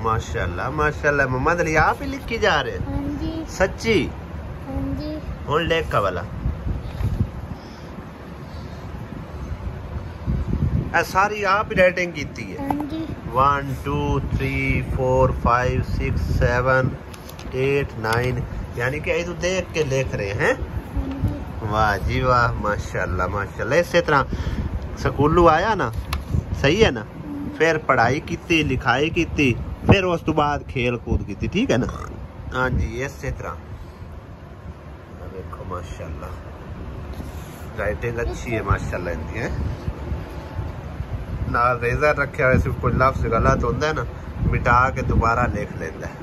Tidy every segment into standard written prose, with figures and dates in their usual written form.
माशाल्लाह माशाल्लाह। मोहम्मद अली आप ही लिख के जा रहे हैं? हाँ जी। सच्ची? हाँ जी। हुण लिख का वाला सारी आप ही राइटिंग की है? हाँ जी। 1 2 3 4 5 6 7 8 9 यानी कि ये तो देख के लिख रहे हैं। वाह जी वाह माशाल्लाह माशाल्लाह। इसी तरह स्कूलों आया ना, सही है ना, फिर पढ़ाई की लिखाई की, फिर उस तो बाद खेल कूद की, ठीक है ना? हाँ जी इसी तरह देखो माशाल्लाह राइटिंग अच्छी है माशाल्लाह इनकी है ना। रेजर रखे हुए सिर्फ कोई लफ्ज गलत होता है ना मिटा के दोबारा लिख लेता है।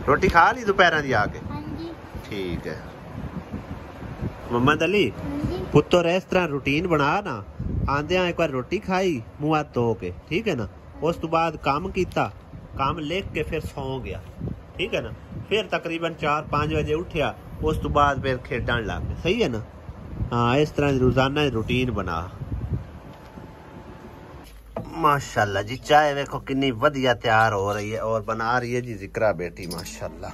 रोटी खा ली दोपहर की आके? हाँ जी। ठीक है मोहम्मद अली हाँ जी। पुत्तर इस तरह रूटीन बना ना, आंदे एक बार रोटी खाई मुँह हाथ धो के, ठीक है ना, उस तो बाद काम किया, काम लिख के फिर सौ गया, ठीक है ना, फिर तकरीबन 4-5 बजे उठिया, उस तो बाद फिर खेडन लग गए, सही है ना? हाँ इस तरह रोजाना रूटीन बना। माशाल्लाह जी चाय देखो कितनी वधिया तैयार हो रही है और बना रही है जी जिक्रा बेटी माशाल्लाह।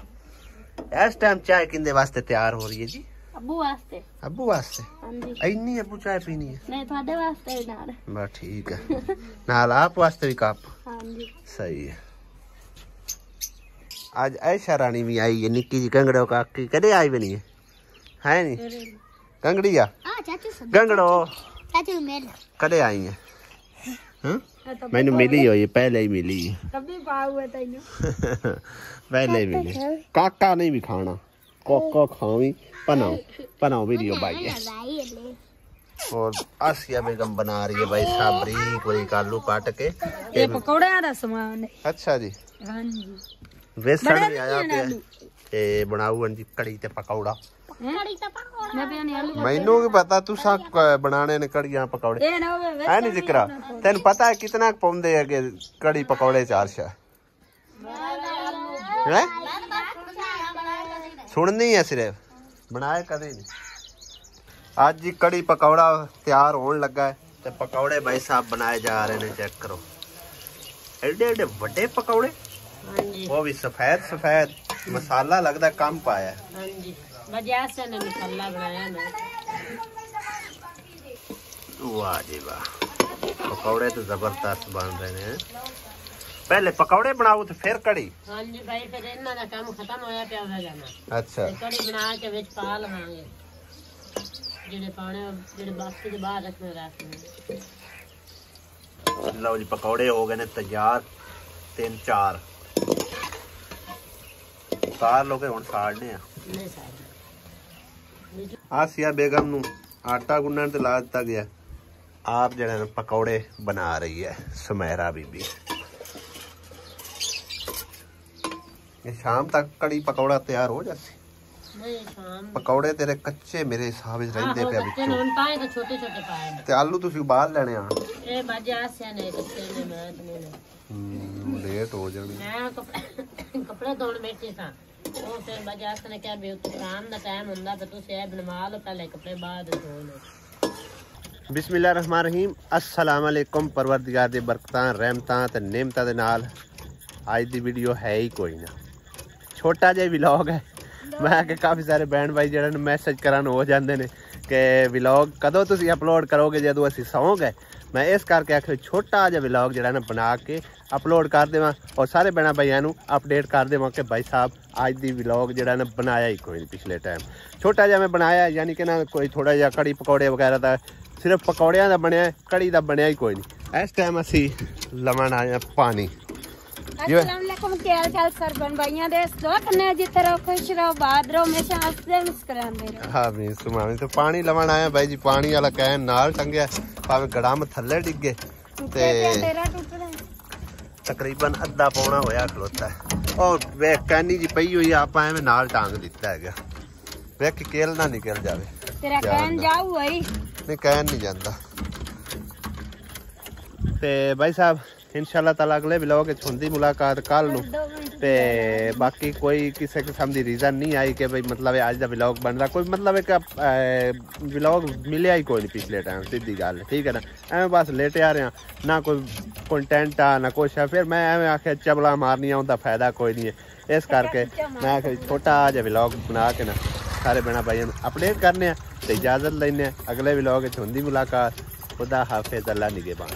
इस टाइम चाय किंदे वास्ते तैयार हो रही है जी? अब्बू वास्ते। अब्बू वास्ते? हाँ जी। इन्नी अब्बू चाय पीनी है? नहीं थोड़े वास्ते भी नाल। बस ठीक है नाल आप वास्ते भी कप? हाँ जी। सही है। आज ऐशा रानी भी आई है निक्की जी कंगड़ो काकी, कदे आई बनी है नहीं कंगड़िया कंगड़ो चाचू मेल कदे आई है? मैंने मिली हो ये पहले ही मिली है कभी पाऊ है तैनू पहले ही मिली। काका नहीं भी खाना कोको खावी बनाओ बनाओ वीडियो भाई है। और आसिया बेगम बना रही है भाई साहब बारीक बारीक आलू काट के ये पकौड़े दा सामान है। अच्छा जी। हां जी बेसन भी आया पे ते बनाऊ जी कड़ी ते पकौड़ा। मैनू की पता तुसा बनाने ने कड़ियां पकौड़े है नहीं जिक्रा तेन पता है कितना पाउंदे है कड़ी पकौड़े 4 शा सुननी है सिर्फ बनाए कदे नहीं। आज जी कड़ी पकौड़ा तैयार होने लगा है ते पकौड़े भाई साहब बनाए जा रहे ने। चेक करो एडे एडे बड़े पकौड़े वो भी सफेद सफेद मसाला लगता कम पाया है। बाजार से मसाला बनाया ना। वाह जी वाह पकौड़े तो जबरदस्त बन रहे हैं। पहले पकौड़े बनाओ तो फिर कड़ी? हां जी भाई फिर इन्हां दा काम खत्म होया पे आवा जाना। अच्छा कड़ी बना के विच पा लवांगे जेडे पाने जेडे बाकी दे बाहर रखने रखने। लो जी पकौड़े हो गए ने तैयार 3-4 सार लोगे हुण साड़ने आ। नहीं साड़ आसिया बेगम नू आटा गुन्नण ते ला दिता गया। आप जड़े पकौड़े बना रही है सुमेरा बीबी। ये शाम तक कड़ी पकौड़ा तैयार हो जाती? नहीं शाम पकौड़े तेरे कच्चे मेरे हिसाब से रहंदे पे विचों हुण पाए तो छोटे छोटे पाए ते आलू तुसी उबाल लेने आ। ए बाजार से ने कच्चे ने मैं लेट हो जानी। हां कपड़े धोण बैठी सा ਉਹ ਫਿਰ ਬਾਜ਼ਾਰ ਤੋਂ ਕਿਹਾ ਵੀ ਸ਼ਾਮ ਦਾ ਟਾਈਮ ਹੁੰਦਾ ਤੇ ਤੁਸੀਂ ਇਹ ਬਣਵਾ ਲਓ ਪਹਿਲੇ ਕੱਪੜੇ ਬਾਅਦ ਧੋ ਲਓ। बिस्मिल्लाहिर्रहमानिर्रहीम अस्सलाम वालेकुम परवरदिगार दी बरकतां रहमतां ते नेमतां दे नाल अज दी वीडियो है ही कोई ना छोटा जिहा व्लॉग है। मैं कि काफ़ी सारे बहन भाई जिहड़े मैसेज करन हो जांदे ने कि व्लॉग कदों तुसीं अपलोड करोगे जदों असीं सौ गए। मैं इस करके आखिर छोटा जिहा व्लॉग जिहड़ा ना बना के अपलोड कर देवां और सारे बहना भाइयों नूं अपडेट कर देवां कि भाई साहब अज दी व्लॉग जिहड़ा ना बनाया ही कोई नहीं पिछले टाइम छोटा जिहा मैं बनाया यानी कि ना कोई थोड़ा जिहा कड़ी पकौड़े वगैरह दा सिर्फ पकौड़ियां दा बनया कड़ी दा बनया ही कोई नहीं। इस टाइम असीं लवण आए पानी। अस्सलामुअलैकुम क्या हाल चाल सरबन भाइयां दे दोस्त ने जिते रहो खुश रहो बाद रहो हमेशा हंसदे मुस्कुरांदे रहो। हाँ भी सुमामी तो पानी लवण आया भाई जी पानी वाला कैन नाल टंगया भावें गड़म थल्ले डिगे ते तकरीबन अद्धा पौना होया खलोता है और वे कैनी जी पई हुई आप एवें नाल टांग दिता है वे कि केल ना निकल जावे। तेरा कैन जाऊ भाई नहीं कैन नहीं जाता। ते भाई साहब इंशाल्लाह ताला अगले व्लॉग च हुंदी मुलाकात कल नूं ਤੇ ਬਾਕੀ ਕੋਈ ਕਿਸੇ ਕਿਸਮ ਦੀ ਰੀਜ਼ਨ ਨਹੀਂ ਆਈ ਕਿ ਬਈ मतलब ਅੱਜ ਦਾ ਵਲੌਗ ਬਣ ਰਿਹਾ ਕੋਈ मतलब ਇੱਕ ਵਲੌਗ ਮਿਲਿਆ ਹੀ ਕੋਈ ਨਹੀਂ ਪਿਛਲੇ ਟਾਈਮ ਸਿੱਧੀ ਗੱਲ ਠੀਕ ਹੈ ਨਾ ਐਵੇਂ ਬਸ ਲੇਟੇ ਆ ਰਿਹਾ ਨਾ ਕੋਈ ਕੰਟੈਂਟ ਆ ਨਾ ਕੁਛ ਹੈ ਫਿਰ ਮੈਂ ਐਵੇਂ ਆਖਿਆ ਚਬਲਾ ਮਾਰਨੀਆਂ ਉਹਦਾ ਫਾਇਦਾ ਕੋਈ ਨਹੀਂ ਹੈ ਇਸ ਕਰਕੇ ਮੈਂ ਆਖਿਆ ਛੋਟਾ ਜਿਹਾ ਵਲੌਗ ਬਣਾ ਕੇ ਨਾ ਸਾਰੇ ਭੈਣਾਂ ਭਾਈਆਂ ਨੂੰ ਅਪਡੇਟ ਕਰਨੇ ਆ ਤੇ ਇਜਾਜ਼ਤ ਲੈਣੇ ਅਗਲੇ ਵਲੌਗ ਵਿੱਚ ਹੁੰਦੀ ਮੁਲਾਕਾਤ खुदा हाफिज़ अल्लाह निगहबान।